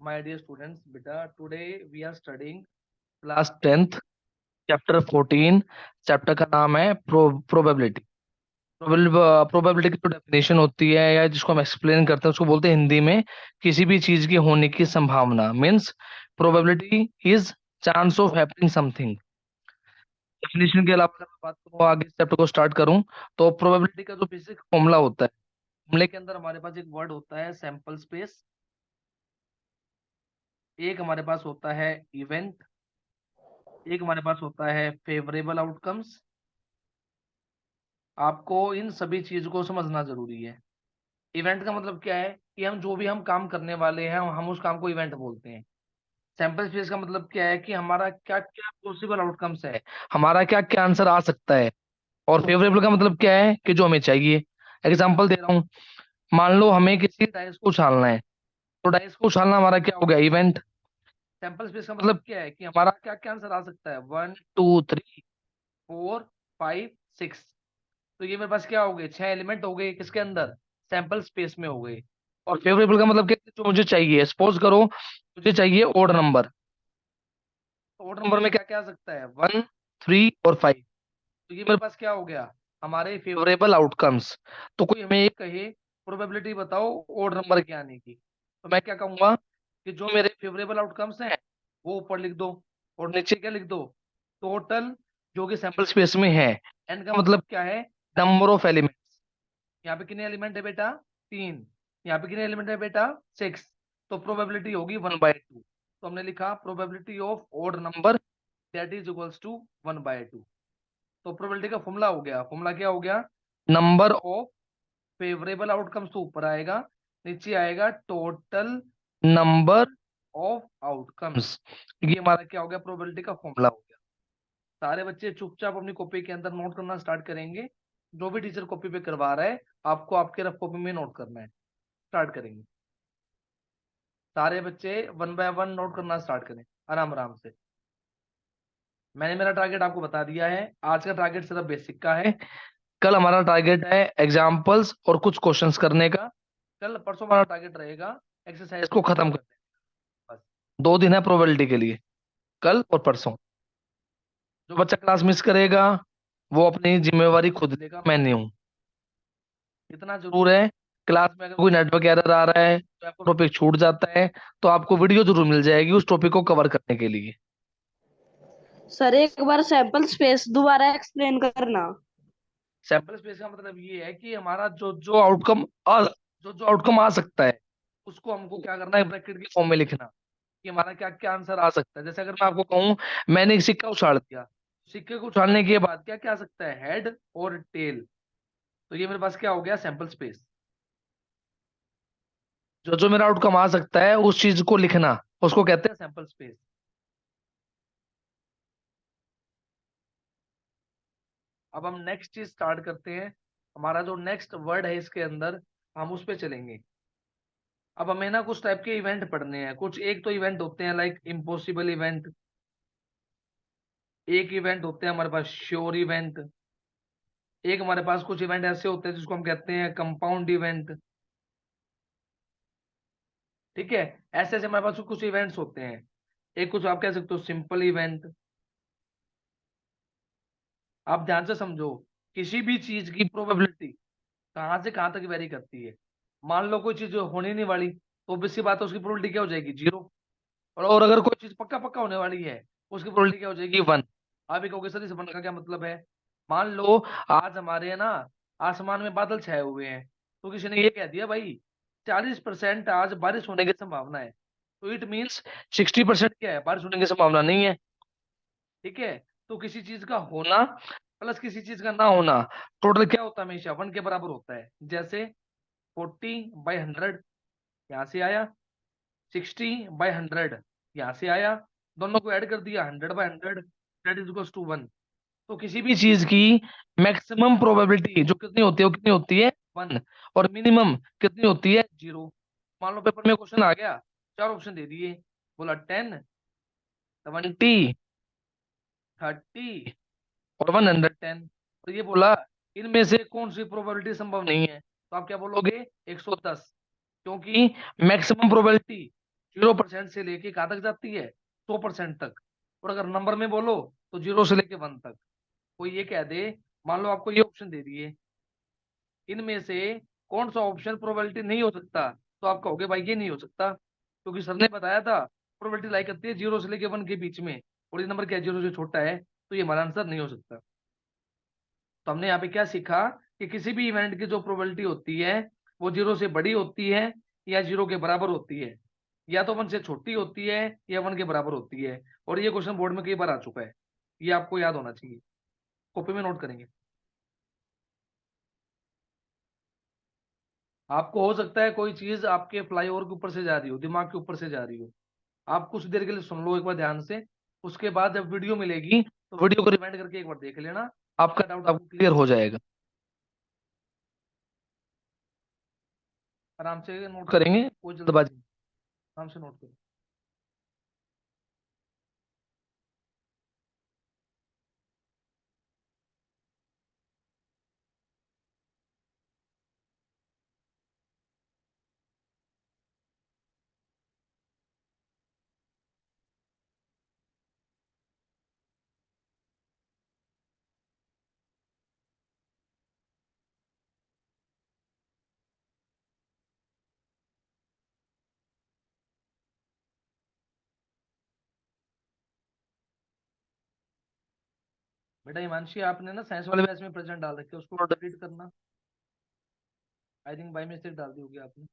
My dear students, beta, today we are studying class 10th, chapter 14. Chapter का नाम है probability. Probability की जो डेफिनेशन होती है या जिसको हम एक्सप्लेन करते हैं उसको बोलते हैं हिंदी में किसी भी चीज की होने की संभावना। Means probability is chance of happening something. Definition के अलावा अगर मैं बात करूँ आगे इस चैप्टर को स्टार्ट करूँ तो प्रोबेबिलिटी का जो बेसिक फॉर्मूला होता है, फॉर्मूले के अंदर हमारे पास एक वर्ड होता है सैंपल स्पेस, एक हमारे पास होता है इवेंट, एक हमारे पास होता है फेवरेबल आउटकम्स। आपको इन सभी चीज को समझना जरूरी है। इवेंट का मतलब क्या है कि हम जो भी हम काम करने वाले हैं हम उस काम को इवेंट बोलते हैं। सैंपल स्पेस का मतलब क्या है कि हमारा क्या क्या पॉसिबल आउटकम्स है, हमारा क्या क्या आंसर आ सकता है। और फेवरेबल का मतलब क्या है कि जो हमें चाहिए। एग्जाम्पल दे रहा हूँ, मान लो हमें किसी डाइस को उछालना है, तो डाइस को उछालना हमारा क्या हो गया, इवेंट। सैंपल स्पेस का मतलब क्या है कि हमारा क्या क्या आंसर आ सकता है, 1 2 3 4 5 6। तो ये मेरे पास क्या हो गए, 6 एलिमेंट हो गए किसके अंदर, सैंपल स्पेस में हो गए। और फेवरेबल का मतलब क्या है, जो मुझे चाहिए। सपोज करो मुझे चाहिए ओड नंबर, तो ओड नंबर में क्या क्या आ सकता है, 1 3 और 5। तो ये मेरे पास क्या हो गया, हमारे फेवरेबल आउटकम्स। तो कोई हमें ये कहे प्रोबेबिलिटी बताओ ओड नंबर के आने की, तो मैं क्या कहूंगा कि जो मेरे फेवरेबल आउटकम्स हैं वो ऊपर लिख दो और नीचे क्या लिख दो, टोटल जो कि सैंपल स्पेस में है। एन का मतलब क्या है, नंबर ऑफ एलिमेंट्स। यहाँ पे कितने एलिमेंट है बेटा, 3। यहाँ पे कितने एलिमेंट है बेटा, 6। तो प्रोबेबिलिटी होगी 1/2। तो हमने लिखा probability of odd number that is equals to 1/2। तो प्रोबेबिलिटी का फॉर्मूला हो गया, फॉर्मूला क्या हो गया, नंबर ऑफ फेवरेबल आउटकम्स तो ऊपर आएगा, नीचे आएगा टोटल नंबर ऑफ आउटकम्स। ये हमारा क्या हो गया, प्रोबेबिलिटी का फॉर्मूला हो गया। सारे बच्चे चुपचाप अपनी कॉपी के अंदर नोट करना स्टार्ट करेंगे। जो भी टीचर कॉपी पे करवा रहा है आपको आपके रफ कॉपी में नोट करना है। स्टार्ट करेंगे, सारे बच्चे 1 बाय 1 नोट करना स्टार्ट करें आराम आराम से। मैंने मेरा टारगेट आपको बता दिया है। आज का टारगेट सिर्फ बेसिक का है। कल हमारा टारगेट है एग्जाम्पल्स और कुछ क्वेश्चंस करने का। कल परसों हमारा टारगेट रहेगा एक्सरसाइज को खत्म करने का। बस 2 दिन है प्रोबेबिलिटी के लिए, कल और परसों। जो बच्चा क्लास मिस करेगा वो अपनी जिम्मेवारी खुद लेगा, मैं नहीं हूँ। इतना जरूर है, क्लास में अगर कोई नेटवर्क एरर आ रहा है तो आपको टॉपिक छूट जाता है, तो आपको वीडियो जरूर मिल जाएगी उस टॉपिक को कवर करने के लिए। सर एक बार सैंपल स्पेस दोबारा एक्सप्लेन करना। सैंपल स्पेस का मतलब ये है कि हमारा जो जो आउटकम आ सकता है उसको हमको क्या करना है, ब्रैकेट के फॉर्म में लिखना कि हमारा क्या क्या आंसर आ सकता है। जैसे अगर मैं आपको कहूं मैंने एक सिक्का उछाल दिया, सिक्के को उछालने के बाद क्या क्या आ सकता है, हेड और टेल। तो ये मेरे पास क्या हो गया, सैंपल स्पेस। जो जो मेरा आउटकम आ सकता है उस चीज को लिखना, उसको कहते हैं सैंपल स्पेस। अब हम नेक्स्ट चीज स्टार्ट करते हैं। हमारा जो नेक्स्ट वर्ड है इसके अंदर हम उस पे चलेंगे। अब हमें ना कुछ टाइप के इवेंट पढ़ने हैं। कुछ एक तो इवेंट होते हैं लाइक इम्पॉसिबल इवेंट, एक इवेंट होते हैं हमारे पास श्योर इवेंट, एक हमारे पास कुछ इवेंट ऐसे होते हैं जिसको हम कहते हैं कंपाउंड इवेंट। ठीक है, ऐसे ऐसे हमारे पास कुछ इवेंट्स होते हैं। एक कुछ आप कह सकते हो सिंपल इवेंट। आप ध्यान से समझो, किसी भी चीज की प्रोबेबिलिटी कहाँ से कहाँ तक वेरी करती है। मान लो कोई चीज होने नहीं वाली तो obvious सी बात है उसकी प्रोबेबिलिटी क्या हो जाएगी, 0। और अगर कोई चीज पक्का पक्का होने वाली है उसकी प्रोबेबिलिटी क्या हो जाएगी, 1। आप ये कहोगे सर इस 1 का क्या मतलब है। मान लो आज हमारे ना आसमान में बादल छाए हुए हैं, तो किसी ने ये कह दिया भाई 40% आज बारिश होने की संभावना है, तो इट मीन्स 60% क्या है, बारिश होने की संभावना नहीं है। ठीक है, तो किसी चीज का होना प्लस किसी चीज का ना होना टोटल क्या होता है, हमेशा 1 के बराबर होता है। जैसे 40/100 यहाँ से आया, 60/100 यहाँ से आया, दोनों को ऐड कर दिया 100/100 दैट इज इक्वल्स टू 1। तो किसी भी चीज की मैक्सिमम प्रोबेबिलिटी जो कितनी होती है वो कितनी होती है, 1। और मिनिमम कितनी होती है, 0। मान लो पेपर में क्वेश्चन आ गया, 4 ऑप्शन दे दिए, बोला 10 70 30 और 110। तो ये बोला इनमें से कौन सी प्रोबेबिलिटी संभव नहीं है, तो आप क्या बोलोगे, 110। क्योंकि मैक्सिमम प्रोबेबिलिटी 0% से लेके कहाँ तक जाती है, 100% तक। और अगर नंबर में बोलो तो 0 से लेके 1 तक। कोई ये कह दे, मान लो आपको ये ऑप्शन दे दिए, इनमें से कौन सा ऑप्शन प्रोबेबिलिटी नहीं हो सकता, तो आप कहोगे भाई ये नहीं हो सकता, क्योंकि सर ने बताया था प्रोबेबिलिटी लाई करती है 0 से लेके 1 के बीच में, और ये नंबर क्या 0 से छोटा है, तो ये हमारा आंसर नहीं हो सकता। तो हमने यहाँ पे क्या सीखा कि किसी भी इवेंट की जो प्रोबेबिलिटी होती है वो 0 से बड़ी होती है या 0 के बराबर होती है, या तो 1 से छोटी होती है या 1 के बराबर होती है। और ये क्वेश्चन बोर्ड में कई बार आ चुका है, ये आपको याद होना चाहिए, कॉपी में नोट करेंगे। आपको हो सकता है कोई चीज आपके फ्लाईओवर के ऊपर से जा रही हो, दिमाग के ऊपर से जा रही हो, आप कुछ देर के लिए सुन लो एक बार ध्यान से, उसके बाद जब वीडियो मिलेगी तो वीडियो को रिवाइंड करके एक बार देख लेना, आपका डाउट आपको क्लियर हो जाएगा। आराम से नोट करेंगे, कोई जल्दबाजी नहीं, आराम से नोट करें। बेटा हिमांशी, आपने ना साइंस वाले बैच में प्रेजेंट डाल रखे, उसको डिलीट करना, आई थिंक बाई मिस्टेक डाल दी होगी आपने।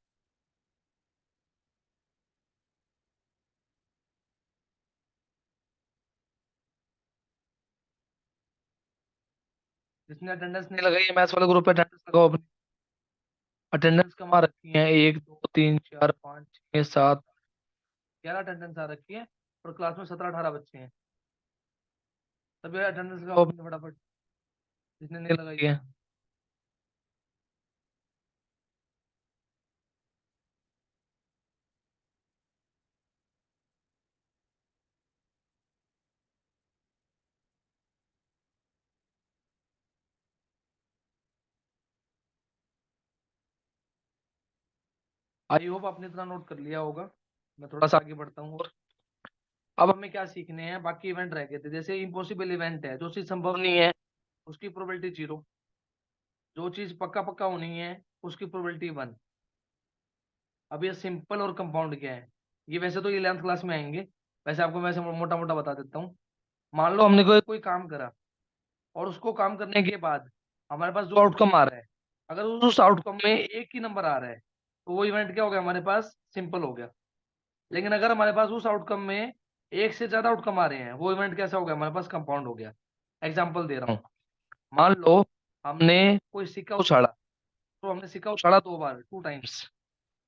जिसने अटेंडेंस नहीं लगाई है मैथ्स वाले ग्रुप पे अटेंडेंस लगाओ अपनी। अटेंडेंस कमा रखी है 1 2 3 4 5 6 7 11 अटेंडेंस आ रखी है, और क्लास में 17 18 बच्चे हैं। तभी अटेंडेंस लगाओ अपनी फटाफट, जिसने नहीं लगाई है। आई होप आपने इतना नोट कर लिया होगा। मैं थोड़ा सा आगे बढ़ता हूँ, और अब हमें क्या सीखने हैं, बाकी इवेंट रह गए थे। जैसे इम्पॉसिबल इवेंट है, जो चीज संभव नहीं है उसकी प्रोबेबिलिटी 0, जो चीज पक्का पक्का होनी है उसकी प्रोबेबिलिटी 1। अब ये सिंपल और कंपाउंड क्या है, ये वैसे तो 11th क्लास में आएंगे, वैसे आपको मैं मोटा मोटा बता देता हूँ। मान लो हमने कोई कोई काम करा, और उसको काम करने के बाद हमारे पास जो आउटकम आ रहा है, अगर उस आउटकम में एक ही नंबर आ रहा है, तो वो इवेंट क्या हो गया हमारे पास, सिंपल हो गया। लेकिन अगर हमारे पास उस आउटकम में एक से ज्यादा आउटकम आ रहे हैं, वो इवेंट कैसा हो गया हमारे पास, कंपाउंड हो गया। एग्जाम्पल दे रहा हूँ, मान लो हमने कोई सिक्का उछाला, तो हमने सिक्का उछाला 2 बार, 2 टाइम्स,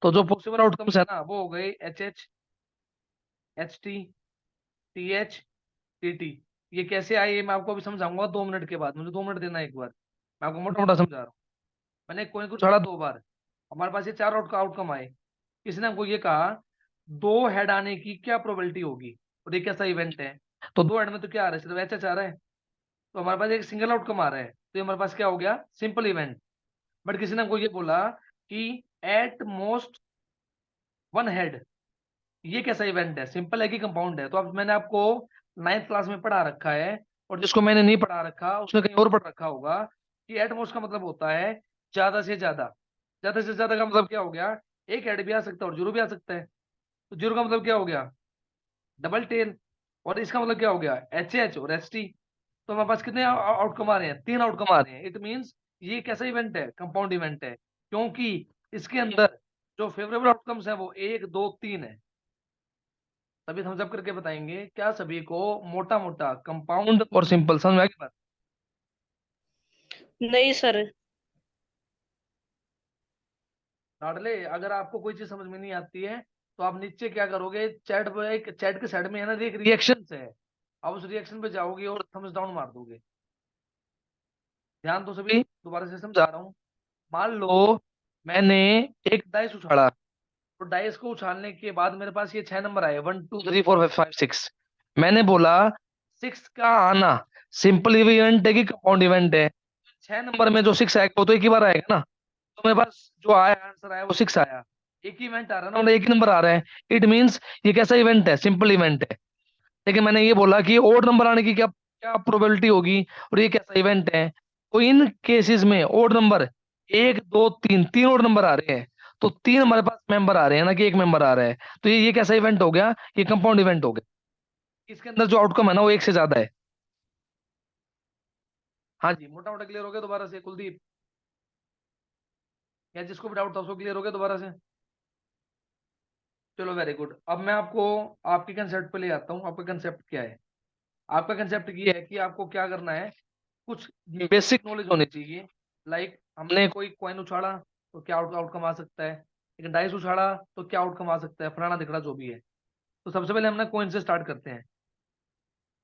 तो जो पॉसिबल आउटकम्स है ना वो हो गए HH, HT, TH, TT। ये कैसे आए ये मैं आपको अभी समझाऊंगा 2 मिनट के बाद, मुझे 2 मिनट देना है एक बार, मैं आपको मोटा मोटा समझा रहा हूँ। मैंने कोई को उछाला 2 बार, हमारे पास ये 4 आउटकम आए। किसी ने हमको ये कहा 2 हेड आने की क्या प्रोबेबिलिटी होगी, और ये कैसा इवेंट है, तो 2 हेड में तो क्या आ रहा है, सिर्फ HH आ रहा है, तो हमारे पास एक सिंगल आउटकम आ रहा है, तो ये हमारे पास क्या हो गया, सिंपल इवेंट। बट किसी ने हमको ये बोला कि एट मोस्ट 1 हेड, ये कैसा इवेंट है, सिंपल है कि कंपाउंड है। तो अब मैंने आपको 9th क्लास में पढ़ा रखा है, और जिसको मैंने नहीं पढ़ा रखा उसने कहीं और पढ़ रखा होगा, कि एट मोस्ट का मतलब होता है ज्यादा से ज्यादा। ज्यादा से ज्यादा का मतलब क्या हो गया, एक हेड भी आ सकता है और 0 भी आ सकता है, तो 0 का मतलब क्या हो गया, डबल टेन। और इसका मतलब क्या हो गया, HH और HT। तो हमारे पास कितने आउटकम आ रहे हैं, 3 आउटकम आ रहे हैं। इट मीन्स ये कैसा इवेंट है, कंपाउंड इवेंट है, क्योंकि इसके अंदर जो फेवरेबल आउटकम्स है वो 1 2 3 है। तभी हम जब करके बताएंगे क्या सभी को, मोटा मोटा कंपाउंड और सिंपल समझ में आ गई बात। नहीं सर। लाडले, अगर आपको कोई चीज समझ में नहीं आती है तो आप नीचे क्या करोगे, चैट पे, एक चैट के साइड में है ना एक रिएक्शन है, आप उस रिएक्शन पे जाओगे और थम्स डाउन मार दोगे। ध्यान तो सभी, दोबारा से समझा रहा हूँ। मान लो मैंने एक डाइस उछाड़ा, तो डाइस को उछालने के बाद मेरे पास ये 6 नंबर आए, 1 2 3 4 5 6। मैंने बोला 6 का आना सिंपल इवेंट है कि कंपाउंड इवेंट है, 6 नंबर में जो 6 आएगा वो तो एक ही बार आएगा ना, तो मेरे पास जो आया आंसर आया वो 6 आया। एक ही इवेंट आ रहा है ना, मतलब एक ही नंबर आ रहा है, इट मीन्स ये कैसा इवेंट है, सिंपल इवेंट है। लेकिन मैंने ये बोला कि ओड नंबर आने की क्या क्या प्रोबेबिलिटी होगी, और ये कैसा इवेंट है। तो इन केसेस में ओड नंबर, एक दो तीन, तीन ओड नंबर आ रहे हैं, तो तीन हमारे पास मेंबर आ रहे हैं ना, कि एक मेंबर आ रहा है। तो ये कैसा इवेंट हो गया, ये कंपाउंड इवेंट हो गया। इसके अंदर जो आउटकम है ना वो एक से ज्यादा है। हाँ जी, मोटा मोटा क्लियर हो गया दोबारा से कुलदीप, या जिसको भी डाउट था उसको क्लियर हो गया दोबारा से। चलो वेरी गुड। अब मैं आपको आपके कंसेप्ट पे ले आता हूँ। आपका कंसेप्ट क्या है? आपका कंसेप्ट ये है कि आपको क्या करना है, कुछ बेसिक नॉलेज होनी चाहिए। लाइक हमने कोई कॉइन उछाड़ा तो क्या आउटकम आ सकता है, एक डाइस उछाड़ा तो क्या आउटकम आ सकता है, फलाना दिखड़ा जो भी है। तो सबसे पहले हम ना कॉइन से स्टार्ट करते हैं।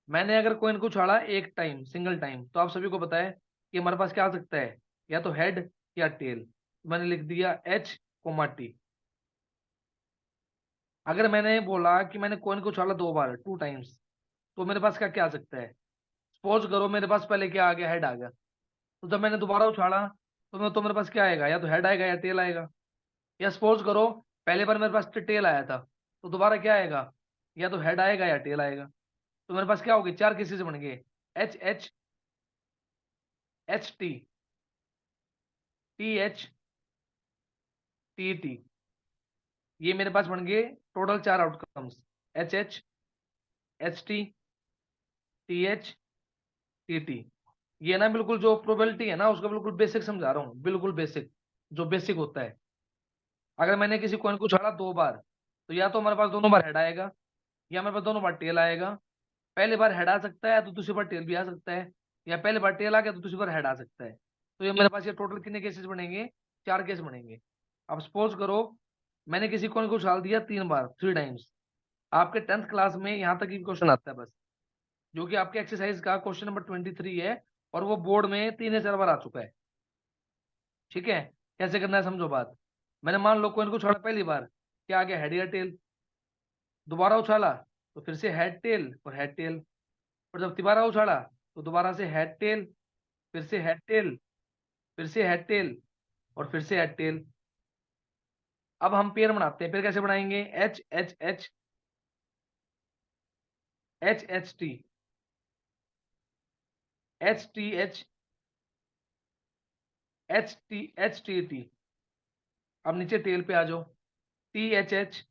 मैंने अगर कॉइन को उछाड़ा एक टाइम, सिंगल टाइम, तो आप सभी को पता है कि हमारे पास क्या आ सकता है, या तो हेड या टेल। मैंने लिख दिया एच कोमा टी। अगर मैंने बोला कि मैंने कॉइन को उछाला दो बार, टू टाइम्स, तो मेरे पास क्या क्या आ सकता है। सपोज करो मेरे पास पहले क्या आ गया, हेड आ गया। तो जब मैंने दोबारा उछाला तो मेरे पास क्या आएगा, या तो हेड आएगा या टेल आएगा। या सपोज करो पहले बार मेरे पास टेल आया था, तो दोबारा क्या आएगा, या तो हेड आएगा या टेल आएगा। तो मेरे पास क्या हो गए, चार केसेस बन गए, H H, H T, T H, T T. ये मेरे पास बन गए टोटल चार outcomes, H H, H T, T H, T T. ये ना बिल्कुल जो प्रोबेबिलिटी है ना उसका बिल्कुल बेसिक समझा रहा हूँ, बिल्कुल बेसिक, जो बेसिक होता है। अगर मैंने किसी कॉइन को उछाला दो बार, तो या तो हमारे पास दोनों बार हेड आएगा, या हमारे पास दोनों बार टेल आएगा। पहले बार हेड आ सकता है तो दूसरी बार टेल भी आ सकता है, या पहले बार टेल आ गया तो दूसरी बार हेड आ सकता है। तो ये मेरे पास ये टोटल कितने केसेस बनेंगे, चार केस बनेंगे। अब सपोज करो मैंने किसी कॉइन को उछाल दिया तीन बार, थ्री टाइम्स। आपके 10th क्लास में यहाँ तक ही क्वेश्चन आता है बस, जो कि आपके एक्सरसाइज का क्वेश्चन नंबर 23 है, और वो बोर्ड में तीन या चार बार आ चुका है। ठीक है, कैसे करना है समझो बात। मैंने मान लो कॉइन को उछाला पहली बार, क्या आ गया, हेड या टेल। दोबारा उछाला तो फिर से हेड टेल और हेड टेल। और जब दोबारा उछाला तो दोबारा से हेड टेल, फिर से हेड टेल, फिर से हेड टेल, और फिर से हेड टेल। अब हम पेयर बनाते हैं, पेयर कैसे बनाएंगे, H H H, H H T, H T H, H T, H T T. अब नीचे टेल पे आ जाओ, T H H,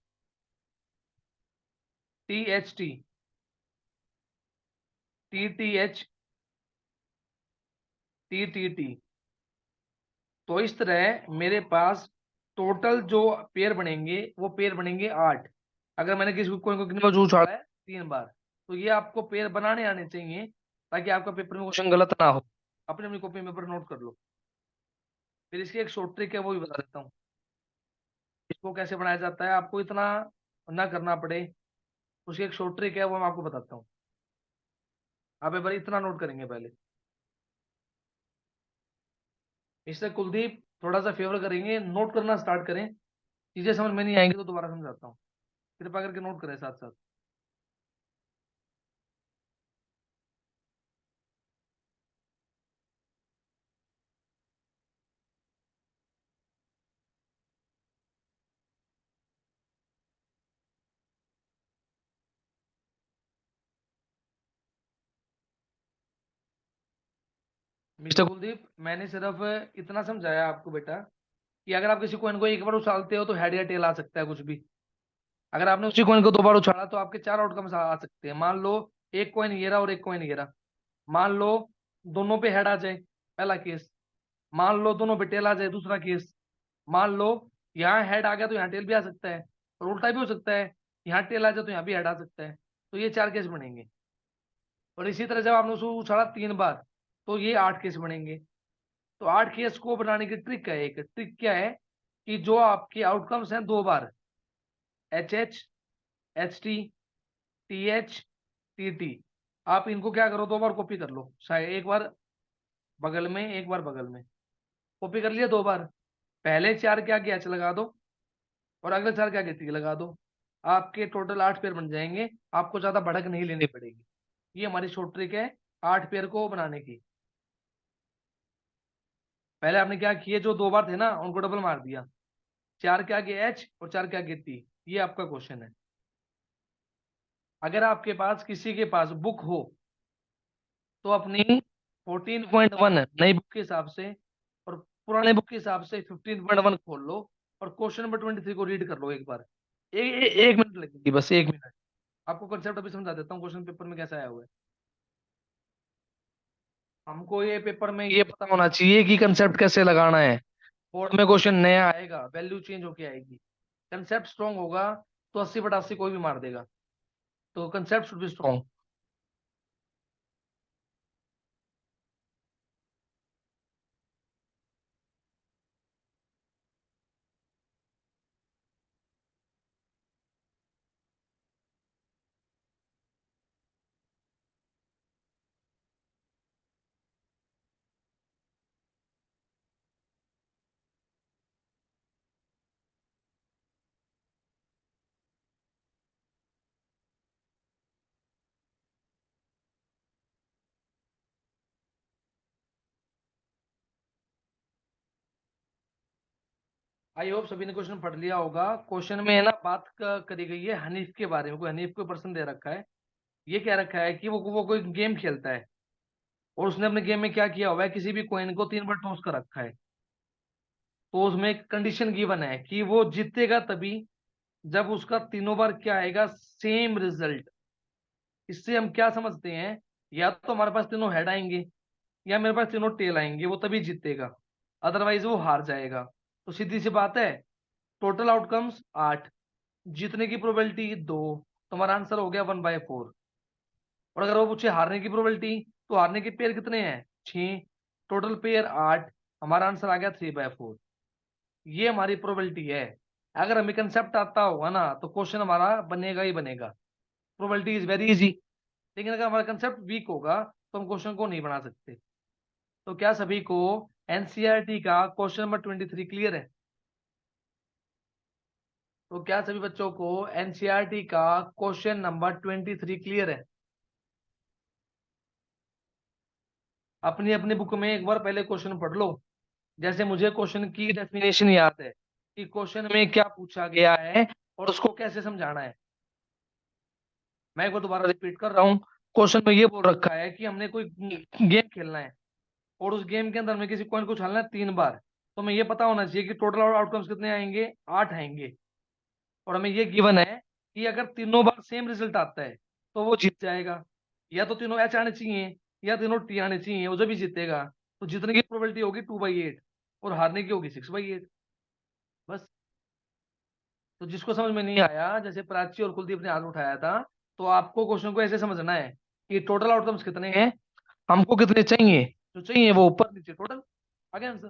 T H T, T T H, T T T. तो इस तरह मेरे पास टोटल जो पेयर बनेंगे वो पेयर बनेंगे आठ। अगर मैंने किसी कोई को कितनी बार जूस उछाड़ा है, तीन बार। तो ये आपको पेयर बनाने आने चाहिए, ताकि आपका पेपर में क्वेश्चन गलत ना हो। अपनी अपनी कॉपी में पर नोट कर लो। फिर इसकी एक शॉर्ट ट्रिक है, वो भी बता देता हूँ। इसको कैसे बनाया जाता है, आपको इतना ना करना पड़े। उसकी एक शॉर्ट ट्रिक है, वो मैं आपको बताता हूँ। आप एक बार इतना नोट करेंगे पहले। इससे कुलदीप थोड़ा सा फेवर करेंगे, नोट करना स्टार्ट करें। चीजें समझ में नहीं आएंगी तो दोबारा समझाता हूँ, कृपा करके नोट करें साथ साथ। मिस्टर कुलदीप, मैंने सिर्फ इतना समझाया आपको बेटा, कि अगर आप किसी कॉइन को एक बार उछालते हो तो हेड या टेल आ सकता है कुछ भी। अगर आपने उसी कॉइन को दो बार उछाला तो आपके चार आउटकम्स आ सकते हैं। मान लो एक कॉइन ये रहा और एक कॉइन ये रहा। मान लो दोनों पे हेड आ जाए, पहला केस। मान लो दोनों पे टेल आ जाए, दूसरा केस। मान लो यहाँ हेड आ गया तो यहाँ टेल भी आ सकता है, और उल्टा भी हो सकता है, यहाँ टेल आ जाए तो यहाँ भी हेड आ सकता है। तो ये चार केस बनेंगे। और इसी तरह जब आपने उसको उछाला तीन बार, तो ये आठ केस बनेंगे। तो आठ केस को बनाने की ट्रिक है, एक ट्रिक क्या है, कि जो आपके आउटकम्स हैं दो बार, H H, H T, T H, T T, आप इनको क्या करो, दो बार कॉपी कर लो, शायद एक बार बगल में, एक बार बगल में। कॉपी कर लिया दो बार, पहले चार के आगे एच लगा दो, और अगले चार के आगे टी लगा दो। आपके टोटल आठ पेयर बन जाएंगे, आपको ज्यादा भड़क नहीं लेनी पड़ेगी। ये हमारी शॉर्ट ट्रिक है आठ पेयर को बनाने की। पहले आपने क्या किए, जो दो बार थे ना उनको डबल मार दिया, 4 के आगे एच और 4 के आगे टी, ये आपका क्वेश्चन है। अगर आपके पास किसी के पास बुक हो तो अपनी 14.1 नई बुक के हिसाब से और पुराने बुक के हिसाब से 15.1 खोल लो और क्वेश्चन नंबर 23 को रीड कर लो एक बार। एक मिनट लगेगी, बस 1 मिनट। आपको कंसेप्ट अभी समझा देता हूँ क्वेश्चन पेपर में कैसा आया हुआ है। हमको ये पेपर में ये पता होना चाहिए कि कंसेप्ट कैसे लगाना है। बोर्ड में क्वेश्चन नया आएगा, वैल्यू चेंज होके आएगी। कंसेप्ट स्ट्रांग होगा तो 80/80 कोई भी मार देगा। तो concept should be strong. I hope सभी ने क्वेश्चन पढ़ लिया होगा। क्वेश्चन में है ना बात करी गई है हनीफ के बारे में। कोई हनीफ को पर्सन दे रखा है। ये क्या रखा है कि वो कोई गेम खेलता है और उसने अपने गेम में क्या किया हुआ है, किसी भी कॉइन को 3 बार टॉस कर रखा है। तो उसमें एक कंडीशन गिवन है कि वो जीतेगा तभी जब उसका तीनों बार क्या आएगा, सेम रिजल्ट। इससे हम क्या समझते हैं, या तो हमारे पास तीनों हेड आएंगे या मेरे पास तीनों टेल आएंगे, वो तभी जीतेगा, अदरवाइज वो हार जाएगा। तो सीधी सी बात है, टोटल आउटकम्स 8, जीतने की प्रोबेबिलिटी 2, तुम्हारा आंसर हो गया 1/4। और अगर वो पूछे हारने की प्रोबेबिलिटी, तो हारने के पेयर कितने हैं, 6, टोटल पेयर 8, हमारा आंसर आ गया 3/4। ये हमारी प्रोबेबिलिटी है। अगर हमें कंसेप्ट आता होगा ना तो क्वेश्चन हमारा बनेगा ही बनेगा। Probability is very easy. लेकिन अगर हमारा कंसेप्ट वीक होगा तो हम क्वेश्चन को नहीं बना सकते। तो क्या सभी को एनसीईआरटी का क्वेश्चन नंबर 23 क्लियर है? तो क्या सभी बच्चों को एनसीईआरटी का क्वेश्चन नंबर 23 क्लियर है? अपनी अपनी बुक में एक बार पहले क्वेश्चन पढ़ लो। जैसे मुझे क्वेश्चन की डेफिनेशन याद है कि क्वेश्चन में क्या पूछा गया है और उसको कैसे समझाना है। मैं एक बार दोबारा रिपीट कर रहा हूँ। क्वेश्चन में ये बोल रखा है कि हमने कोई गेम खेलना है और उस गेम के अंदर हमें किसी कॉइन को उछालना है 3 बार। तो हमें ये पता होना चाहिए कि टोटल आउटकम्स कितने आएंगे, 8 आएंगे। और हमें ये गिवन है कि अगर तीनों बार सेम रिजल्ट आता है तो वो जीत जाएगा। या तो तीनों एच आने चाहिए या तीनों टी आने चाहिए, वो जब भी जीतेगा। तो जीतने की प्रोबेबिलिटी होगी 2/8 और हारने की होगी 6/8। बस। तो जिसको समझ में नहीं आया, जैसे प्राची और कुलदीप ने हाथ उठाया था, तो आपको क्वेश्चन को ऐसे समझना है कि टोटल आउटकम्स कितने हैं, हमको कितने चाहिए, जो चाहिए वो ऊपर नीचे टोटल। आगे answer.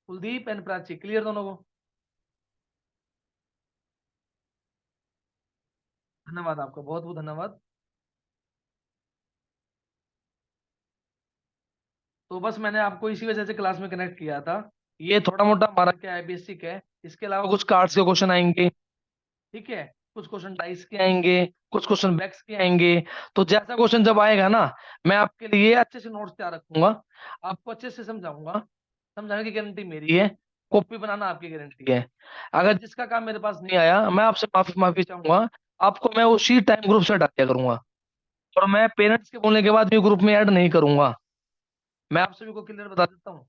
Kuldeep and Prachi clear दोनों को? धन्यवाद, आपका बहुत बहुत धन्यवाद। तो बस मैंने आपको इसी वजह से क्लास में कनेक्ट किया था। ये थोड़ा मोटा हमारा क्या है, बेसिक है। इसके अलावा कुछ कार्ड्स के क्वेश्चन आएंगे, ठीक है, कुछ क्वेश्चन डाइस के आएंगे, कुछ क्वेश्चन बैक्स के आएंगे। तो जैसा क्वेश्चन जब आएगा ना, मैं आपके लिए अच्छे से नोट्स तैयार रखूंगा, आपको अच्छे से समझाऊंगा। समझाने की गारंटी मेरी है, कॉपी बनाना आपकी गारंटी है। अगर जिसका काम मेरे पास नहीं आया, मैं आपसे माफी माफी चाहूंगा। आपको मैं उसी टाइम ग्रुप से हटा दिया करूंगा और मैं पेरेंट्स के बोलने के बाद भी ग्रुप में ऐड नहीं करूंगा। मैं आप सभी को क्लियर बता देता हूँ।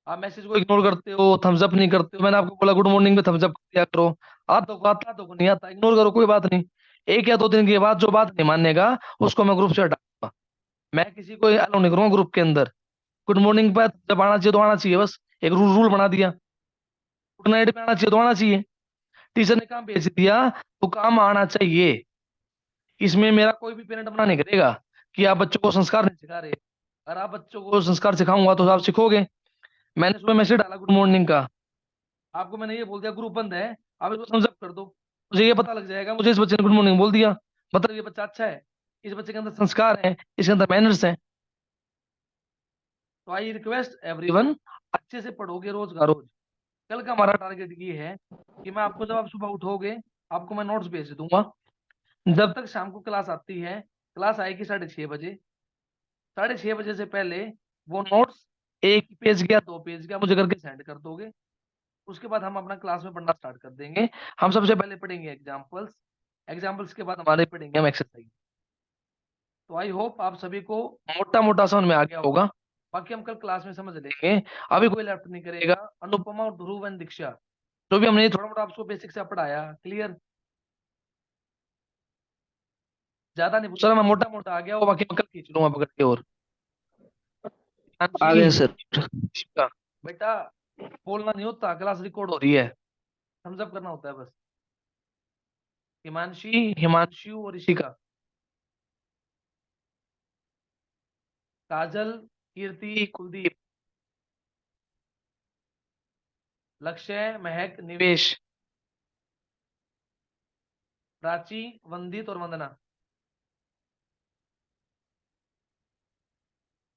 आप मैसेज को इग्नोर करते हो, थम्स अप नहीं करते हो। मैंने आपको बोला गुड मॉर्निंग में थम्स अप किया करो। आता को आता, तो को नहीं आता, इग्नोर करो, कोई बात नहीं। 1 या 2 दिन के बाद जो बात नहीं मानेगा उसको मैं ग्रुप से हटाऊंगा। मैं किसी को अलाउ नहीं करूंगा ग्रुप के अंदर। गुड मॉर्निंग पे जब आना चाहिए तो आना चाहिए, बस एक रूल रूल बना दिया। गुड नाइट पे आना चाहिए तो आना चाहिए। टीचर ने काम भेज दिया तो काम आना चाहिए। इसमें मेरा कोई भी पेरेंट मना नहीं करेगा कि आप बच्चों को संस्कार नहीं सिखा रहे। अगर आप बच्चों को संस्कार सिखाऊंगा तो आप सीखोगे। मैंने सुबह मैसेज डाला गुड मॉर्निंग का, आपको मैंने ये बोल दिया ग्रुप बंद है, आप इसको थम्स अप कर दो। मुझे ये पता लग जाएगा, मुझे इस बच्चे ने गुड मॉर्निंग बोल दिया, मतलब ये बच्चा अच्छा है, इस बच्चे के अंदर संस्कार है, इसके अंदर मैनर्स हैं। तो आई रिक्वेस्ट एवरीवन, अच्छे से पढ़ोगे रोज का रोज। कल का हमारा टारगेट ये है कि मैं आपको, जब आप सुबह उठोगे, आपको मैं नोट्स भेज दूंगा। जब तक शाम को क्लास आती है, क्लास आएगी 6:30 बजे, 6:30 बजे से पहले वो नोट्स 1 पेज या 2 पेज का मुझे करके सेंड कर दोगे। उसके बाद हम अपना क्लास में पढ़ना स्टार्ट कर देंगे। हम सबसे पहले पढ़ेंगे एग्जाम्पल्स, एग्जाम्पल्स के बाद हमारे पढ़ेंगे हम एक्सरसाइज। तो आई होप आप सभी को मोटा मोटा समझ में आ गया होगा, बाकी हम कल क्लास में समझ लेंगे। अभी कोई लेफ्ट नहीं करेगा। अनुपमा और ध्रुव एंड दीक्षा, जो भी हमने थोड़ा मोटा आपको बेसिक से पढ़ाया, क्लियर? ज्यादा नहीं पूछ रहा मैं, मोटा मोटा आ गया वो, बाकी मैं कल खींच लूंगा पकड़ के। और आ हिमांशी, गया सर। ऋषिका, बेटा बोलना नहीं होता, क्लास रिकॉर्ड हो रही है, थम्स अप करना होता है बस। हिमांशी, हिमांशु और ऋषिका, काजल, कीर्ति, कुलदीप, लक्ष्य, महक, निवेश, प्राची, वंदित और वंदना।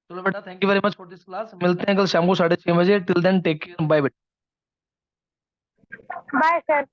चलो बेटा, thank you very much for this class. मिलते हैं कल शाम को 6:30 बजे। Till then take care, bye. Bye sir.